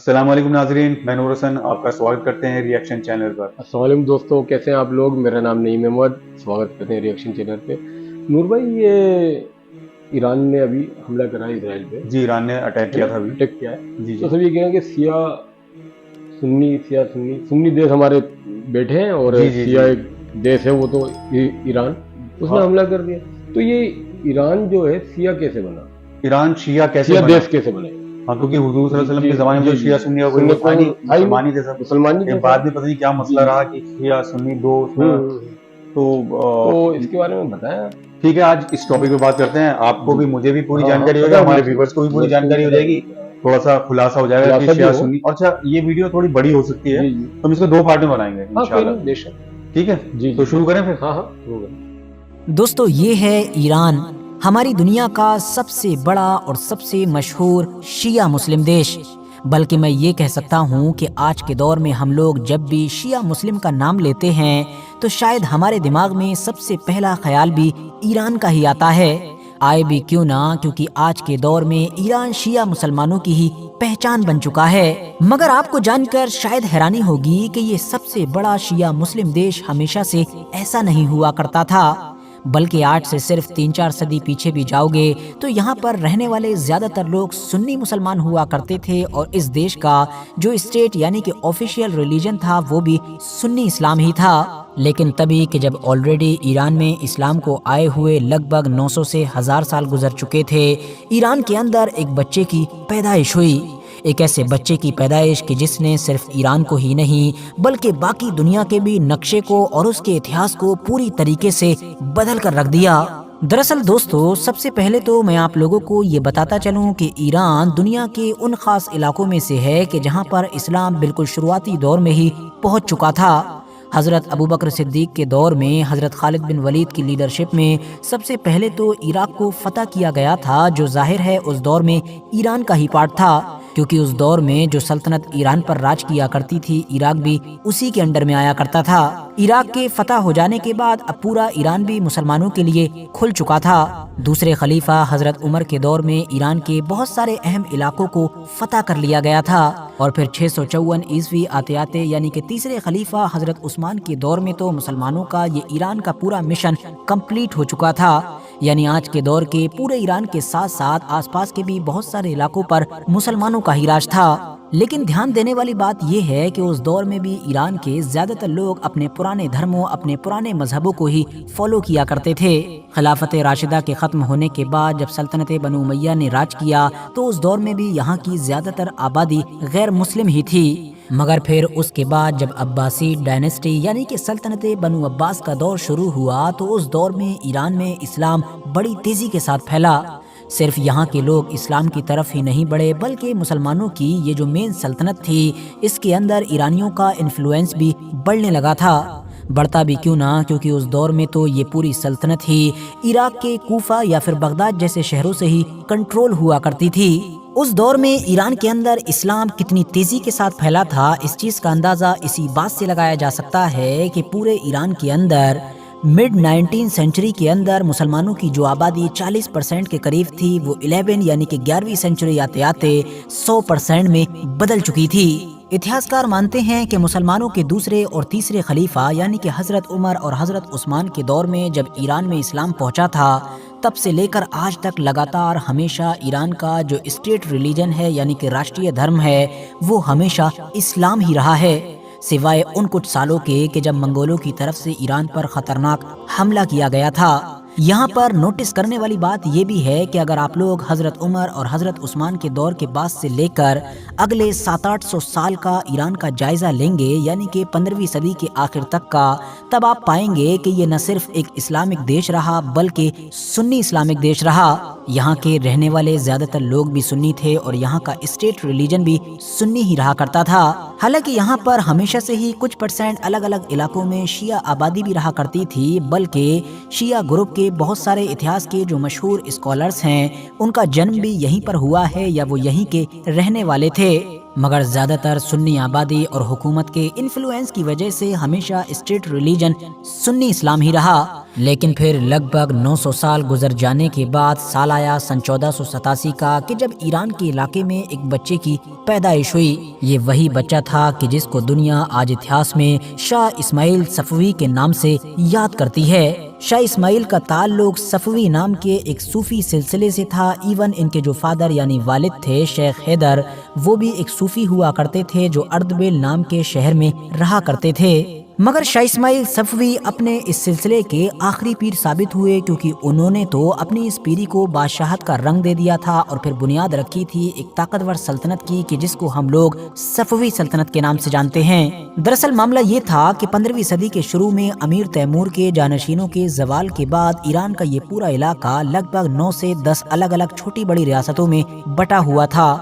السلام علیکم ناظرین، میں نور حسن آپ کا سواگت کرتے ہیں ریئیکشن چینل پر۔ السلام علیکم دوستوں، کیسے ہیں آپ لوگ؟ میرا نام نعیم احمد، سواگت کرتے ہیں ریئیکشن چینل پہ۔ نور بھائی، یہ ایران نے ابھی حملہ کرا ہے اسرائیل پہ، جی، ایران نے اٹیک کیا تھا ابھی۔ اٹیک کیا ہے، جی تو جی سب یہ کہیں گے سنی دیش ہمارے بیٹھے ہیں، اور جی جی سیاہ جی ایک دیش ہے وہ تو ایران، اس نے ہاں، حملہ کر دیا۔ تو یہ ایران جو ہے سیاہ کیسے بنا؟ ایران شیعہ کیسے سیاہ بنا؟ دیش کیسے بنا؟ ہاں، کیونکہ حضور صلی اللہ علیہ وسلم کے زمانے میں تو جی شیعہ سنی کا کوئی وہ تھا ہی نہیں، مسلمان ہی تھے سب۔ مسلمان ہی یہ تھے بعد سب۔ میں پتہ نہیں کیا مسئلہ جی رہا کہ شیعہ سنی دو اس میں، تو تو اس کے بارے میں بتائیں۔ ٹھیک ہے، آج اس ٹاپک پہ بات کرتے ہیں۔ آپ کو بھی، مجھے بھی پوری جانکاری ہو پتا جائے، ہے ہمارے مجھے، ویورز کو بھی پوری ویورز کو جانکاری ہو پتا جائے گی، تھوڑا سا خلاصہ ہو جائے گا کہ خلاصہ بھی شیعہ ہو۔ سنی۔ اور اچھا، یہ ویڈیو تھوڑی بڑی ہو سکتی ہے، جی جی، تو ہم اس کو 2 پارٹ میں بنائیں گے ہاں کوئی انشاءاللہ۔ نہیں، بے شک۔ ٹھیک ہے، جی تو شروع کریں پھر۔ ہاں شروع کریں۔ دوستو، یہ ہے ایران، ہماری دنیا کا سب سے بڑا اور سب سے مشہور شیعہ مسلم دیش۔ بلکہ میں یہ کہہ سکتا ہوں کہ آج کے دور میں ہم لوگ جب بھی شیعہ مسلم کا نام لیتے ہیں تو شاید ہمارے دماغ میں سب سے پہلا خیال بھی ایران کا ہی آتا ہے۔ آئے بھی کیوں نہ، کیونکہ آج کے دور میں ایران شیعہ مسلمانوں کی ہی پہچان بن چکا ہے۔ مگر آپ کو جان کر شاید حیرانی ہوگی کہ یہ سب سے بڑا شیعہ مسلم دیش ہمیشہ سے ایسا نہیں ہوا کرتا تھا، بلکہ آج سے صرف 3-4 صدی پیچھے بھی جاؤ گے تو یہاں پر رہنے والے زیادہ تر لوگ سنی مسلمان ہوا کرتے تھے، اور اس دیش کا جو اسٹیٹ یعنی کہ آفیشیل ریلیجن تھا وہ بھی سنی اسلام ہی تھا۔ لیکن تبھی کہ جب آلریڈی ایران میں اسلام کو آئے ہوئے لگ بھگ 900 سے 1000 سال گزر چکے تھے، ایران کے اندر ایک بچے کی پیدائش ہوئی، ایک ایسے بچے کی پیدائش کہ جس نے صرف ایران کو ہی نہیں بلکہ باقی دنیا کے بھی نقشے کو اور اس کے اتہاس کو پوری طریقے سے بدل کر رکھ دیا۔ دراصل دوستو، سب سے پہلے تو میں آپ لوگوں کو یہ بتاتا چلوں کہ ایران دنیا کے ان خاص علاقوں میں سے ہے کہ جہاں پر اسلام بالکل شروعاتی دور میں ہی پہنچ چکا تھا۔ حضرت ابوبکر صدیق کے دور میں حضرت خالد بن ولید کی لیڈرشپ میں سب سے پہلے تو عراق کو فتح کیا گیا تھا، جو ظاہر ہے اس دور میں ایران کا ہی پارٹ تھا، کیونکہ اس دور میں جو سلطنت ایران پر راج کیا کرتی تھی عراق بھی اسی کے انڈر میں آیا کرتا تھا۔ عراق کے فتح ہو جانے کے بعد اب پورا ایران بھی مسلمانوں کے لیے کھل چکا تھا۔ دوسرے خلیفہ حضرت عمر کے دور میں ایران کے بہت سارے اہم علاقوں کو فتح کر لیا گیا تھا، اور پھر 654 عیسوی آتے آتے یعنی کہ تیسرے خلیفہ حضرت عثمان کے دور میں تو مسلمانوں کا یہ ایران کا پورا مشن کمپلیٹ ہو چکا تھا، یعنی آج کے دور کے پورے ایران کے ساتھ ساتھ آس پاس کے بھی بہت سارے علاقوں پر مسلمانوں کا ہی راج تھا۔ لیکن دھیان دینے والی بات یہ ہے کہ اس دور میں بھی ایران کے زیادہ تر لوگ اپنے پرانے دھرموں، اپنے پرانے مذہبوں کو ہی فالو کیا کرتے تھے۔ خلافت راشدہ کے ختم ہونے کے بعد جب سلطنت بنو امیہ نے راج کیا تو اس دور میں بھی یہاں کی زیادہ تر آبادی غیر مسلم ہی تھی، مگر پھر اس کے بعد جب عباسی ڈائنیسٹی یعنی کہ سلطنت بنو عباس کا دور شروع ہوا تو اس دور میں ایران میں اسلام بڑی تیزی کے ساتھ پھیلا۔ صرف یہاں کے لوگ اسلام کی طرف ہی نہیں بڑھے بلکہ مسلمانوں کی یہ جو مین سلطنت تھی اس کے اندر ایرانیوں کا انفلوئنس بھی بڑھنے لگا تھا۔ بڑھتا بھی کیوں نہ، کیونکہ اس دور میں تو یہ پوری سلطنت ہی عراق کے کوفہ یا پھر بغداد جیسے شہروں سے ہی کنٹرول ہوا کرتی تھی۔ اس دور میں ایران کے اندر اسلام کتنی تیزی کے ساتھ پھیلا تھا، اس چیز کا اندازہ اسی بات سے لگایا جا سکتا ہے کہ پورے ایران کے اندر مڈ 19 سینچری کے اندر مسلمانوں کی جو آبادی 40% کے قریب تھی وہ 11 سینچری آتے آتے 100% میں بدل چکی تھی۔ اتہاسکار مانتے ہیں کہ مسلمانوں کے دوسرے اور تیسرے خلیفہ یعنی کہ حضرت عمر اور حضرت عثمان کے دور میں جب ایران میں اسلام پہنچا تھا تب سے لے کر آج تک لگاتار ہمیشہ ایران کا جو اسٹیٹ ریلیجن ہے یعنی کہ راشٹریہ دھرم ہے وہ ہمیشہ اسلام ہی رہا ہے، سوائے ان کچھ سالوں کے کہ جب منگولوں کی طرف سے ایران پر خطرناک حملہ کیا گیا تھا۔ یہاں پر نوٹس کرنے والی بات یہ بھی ہے کہ اگر آپ لوگ حضرت عمر اور حضرت عثمان کے دور کے بعد سے لے کر اگلے 700-800 سال کا ایران کا جائزہ لیں گے یعنی کہ 15ویں صدی کے آخر تک کا، تب آپ پائیں گے کہ یہ نہ صرف ایک اسلامک دیش رہا بلکہ سنی اسلامک دیش رہا۔ یہاں کے رہنے والے زیادہ تر لوگ بھی سنی تھے اور یہاں کا اسٹیٹ ریلیجن بھی سنی ہی رہا کرتا تھا۔ حالانکہ یہاں پر ہمیشہ سے ہی کچھ % الگ الگ علاقوں میں شیعہ آبادی بھی رہا کرتی تھی، بلکہ شیعہ گروپ کے بہت سارے اتہاس کے جو مشہور اسکالرز ہیں ان کا جنم بھی یہیں پر ہوا ہے یا وہ یہیں کے رہنے والے تھے۔ مگر زیادہ تر سنی آبادی اور حکومت کے انفلوئنس کی وجہ سے ہمیشہ اسٹیٹ ریلیجن سنی اسلام ہی رہا۔ لیکن پھر لگ بھگ 900 سال گزر جانے کے بعد سال آیا سن 1487 کا کہ جب ایران کے علاقے میں ایک بچے کی پیدائش ہوئی۔ یہ وہی بچہ تھا کہ جس کو دنیا آج اتہاس میں شاہ اسماعیل صفوی کے نام سے یاد کرتی ہے۔ شاہ اسماعیل کا تعلق صفوی نام کے ایک صوفی سلسلے سے تھا۔ ایون ان کے جو فادر یعنی والد تھے شیخ حیدر، وہ بھی ایک صوفی ہوا کرتے تھے جو اردبیل نام کے شہر میں رہا کرتے تھے۔ مگر شاہ اسماعیل صفوی اپنے اس سلسلے کے آخری پیر ثابت ہوئے، کیونکہ انہوں نے تو اپنی اس پیری کو بادشاہت کا رنگ دے دیا تھا اور پھر بنیاد رکھی تھی ایک طاقتور سلطنت کی کہ جس کو ہم لوگ صفوی سلطنت کے نام سے جانتے ہیں۔ دراصل معاملہ یہ تھا کہ 15ویں صدی کے شروع میں امیر تیمور کے جانشینوں کے زوال کے بعد ایران کا یہ پورا علاقہ لگ بھگ 9 سے 10 الگ الگ چھوٹی بڑی ریاستوں میں بٹا ہوا تھا۔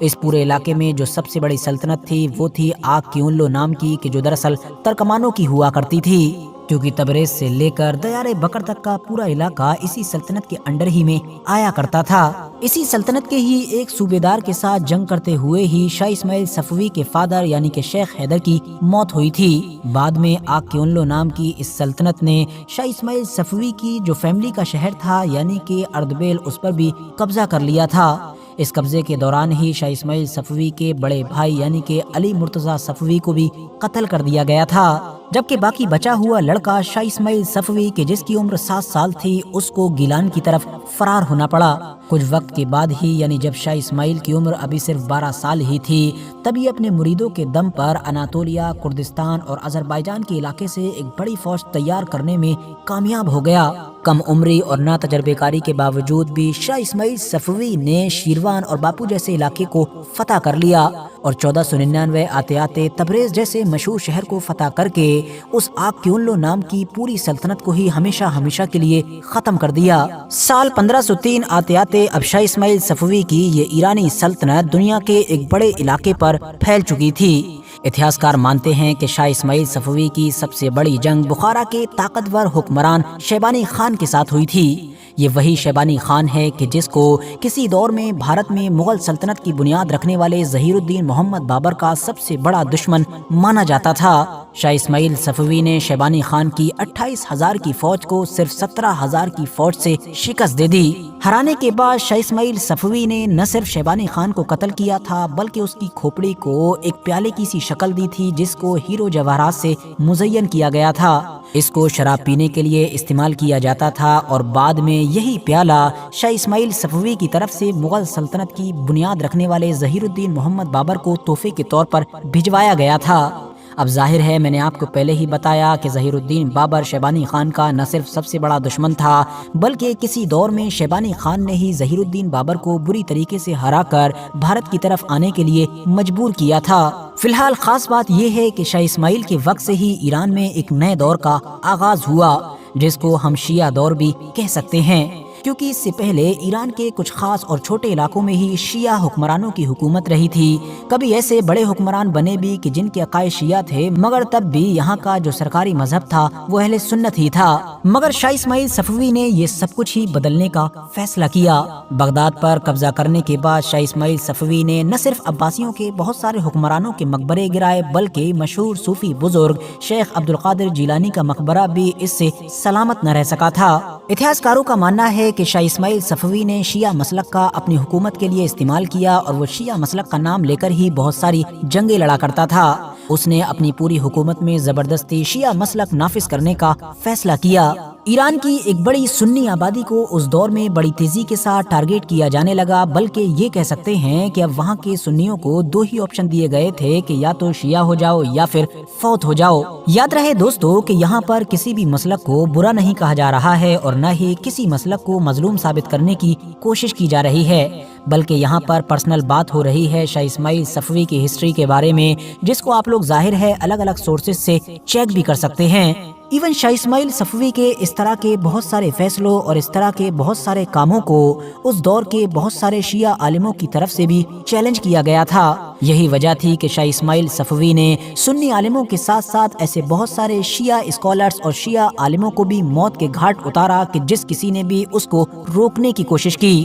اس پورے علاقے میں جو سب سے بڑی سلطنت تھی وہ تھی آگ کیونلو نام کی، کہ جو دراصل ترکمانوں کی ہوا کرتی تھی، کیونکہ تبریز سے لے کر دیار بکر تک کا پورا علاقہ اسی سلطنت کے انڈر ہی میں آیا کرتا تھا۔ اسی سلطنت کے ہی ایک صوبیدار کے ساتھ جنگ کرتے ہوئے ہی شاہ اسماعیل صفوی کے فادر یعنی کہ شیخ حیدر کی موت ہوئی تھی۔ بعد میں آگ کیونلو نام کی اس سلطنت نے شاہ اسماعیل صفوی کی جو فیملی کا شہر تھا یعنی کہ اردبیل، اس پر بھی قبضہ کر لیا تھا۔ اس قبضے کے دوران ہی شاہ اسماعیل صفوی کے بڑے بھائی یعنی کہ علی مرتضیٰ صفوی کو بھی قتل کر دیا گیا تھا، جبکہ باقی بچا ہوا لڑکا شاہ اسماعیل صفوی کہ جس کی عمر 7 سال تھی اس کو گیلان کی طرف فرار ہونا پڑا۔ کچھ وقت کے بعد ہی یعنی جب شاہ اسماعیل کی عمر ابھی صرف 12 سال ہی تھی، تبھی اپنے مریدوں کے دم پر اناطولیہ، کردستان اور آذربائیجان کے علاقے سے ایک بڑی فوج تیار کرنے میں کامیاب ہو گیا۔ کم عمری اور نا تجربے کاری کے باوجود بھی شاہ اسماعیل صفوی نے شیروان اور باپو جیسے علاقے کو فتح کر لیا اور 1499 آتے آتے تبریز جیسے مشہور شہر کو فتح کر کے اس آگ کیونلو نام کی پوری سلطنت کو ہی ہمیشہ کے لیے ختم کر دیا۔ سال 1503 آتے آتے اب شاہ اسماعیل صفوی کی یہ ایرانی سلطنت دنیا کے ایک بڑے علاقے پر پھیل چکی تھی۔ اتہاسکار مانتے ہیں کہ شاہ اسماعیل صفوی کی سب سے بڑی جنگ بخارا کے طاقتور حکمران شیبانی خان کے ساتھ ہوئی تھی۔ یہ وہی شیبانی خان ہے کہ جس کو کسی دور میں بھارت میں مغل سلطنت کی بنیاد رکھنے والے ظہیر الدین محمد بابر کا سب سے بڑا دشمن مانا جاتا تھا۔ شاہ اسماعیل صفوی نے شیبانی خان کی 28,000 کی فوج کو صرف 17,000 کی فوج سے شکست دے دی۔ ہرانے کے بعد شاہ اسماعیل صفوی نے نہ صرف شیبانی خان کو قتل کیا تھا بلکہ اس کی کھوپڑی کو ایک پیالے کی سی شکل دی تھی جس کو ہیرو جواہرات سے مزین کیا گیا تھا۔ اس کو شراب پینے کے لیے استعمال کیا جاتا تھا اور بعد میں یہی پیالہ شاہ اسماعیل صفوی کی طرف سے مغل سلطنت کی بنیاد رکھنے والے ظہیر الدین محمد بابر کو تحفے کے طور پر بھجوایا گیا تھا۔ اب ظاہر ہے میں نے آپ کو پہلے ہی بتایا کہ ظہیر الدین بابر شیبانی خان کا نہ صرف سب سے بڑا دشمن تھا بلکہ کسی دور میں شیبانی خان نے ہی ظہیر الدین بابر کو بری طریقے سے ہرا کر بھارت کی طرف آنے کے لیے مجبور کیا تھا۔ فی الحال خاص بات یہ ہے کہ شاہ اسماعیل کے وقت سے ہی ایران میں ایک نئے دور کا آغاز ہوا جس کو ہم شیعہ دور بھی کہہ سکتے ہیں، کیونکہ اس سے پہلے ایران کے کچھ خاص اور چھوٹے علاقوں میں ہی شیعہ حکمرانوں کی حکومت رہی تھی۔ کبھی ایسے بڑے حکمران بنے بھی کہ جن کے عقائد شیعہ تھے مگر تب بھی یہاں کا جو سرکاری مذہب تھا وہ اہل سنت ہی تھا۔ مگر شاہ اسماعیل صفوی نے یہ سب کچھ ہی بدلنے کا فیصلہ کیا۔ بغداد پر قبضہ کرنے کے بعد شاہ اسماعیل صفوی نے نہ صرف عباسیوں کے بہت سارے حکمرانوں کے مقبرے گرائے بلکہ مشہور صوفی بزرگ شیخ عبدالقادر جیلانی کا مقبرہ بھی اس سے سلامت نہ رہ سکا تھا۔ اتہاسکاروں کا ماننا ہے کہ شاہ اسماعیل صفوی نے شیعہ مسلک کا اپنی حکومت کے لیے استعمال کیا اور وہ شیعہ مسلک کا نام لے کر ہی بہت ساری جنگیں لڑا کرتا تھا۔ اس نے اپنی پوری حکومت میں زبردستی شیعہ مسلک نافذ کرنے کا فیصلہ کیا۔ ایران کی ایک بڑی سنی آبادی کو اس دور میں بڑی تیزی کے ساتھ ٹارگیٹ کیا جانے لگا، بلکہ یہ کہہ سکتے ہیں کہ اب وہاں کے سنیوں کو 2 ہی آپشن دیے گئے تھے کہ یا تو شیعہ ہو جاؤ یا پھر فوت ہو جاؤ۔ یاد رہے دوستو کہ یہاں پر کسی بھی مسلک کو برا نہیں کہا جا رہا ہے اور نہ ہی کسی مسلک کو مظلوم ثابت کرنے کی کوشش کی جا رہی ہے، بلکہ یہاں پر پرسنل بات ہو رہی ہے شاہ اسماعیل صفوی کی ہسٹری کے بارے میں، جس کو آپ لوگ ظاہر ہے الگ الگ سورسز سے چیک بھی کر سکتے ہیں۔ ایون شاہ اسماعیل صفوی کے اس طرح کے بہت سارے فیصلوں اور اس طرح کے بہت سارے کاموں کو اس دور کے بہت سارے شیعہ عالموں کی طرف سے بھی چیلنج کیا گیا تھا۔ یہی وجہ تھی کہ شاہ اسماعیل صفوی نے سنی عالموں کے ساتھ ساتھ ایسے بہت سارے شیعہ اسکالرز اور شیعہ عالموں کو بھی موت کے گھاٹ اتارا کہ جس کسی نے بھی اس کو روکنے کی کوشش کی۔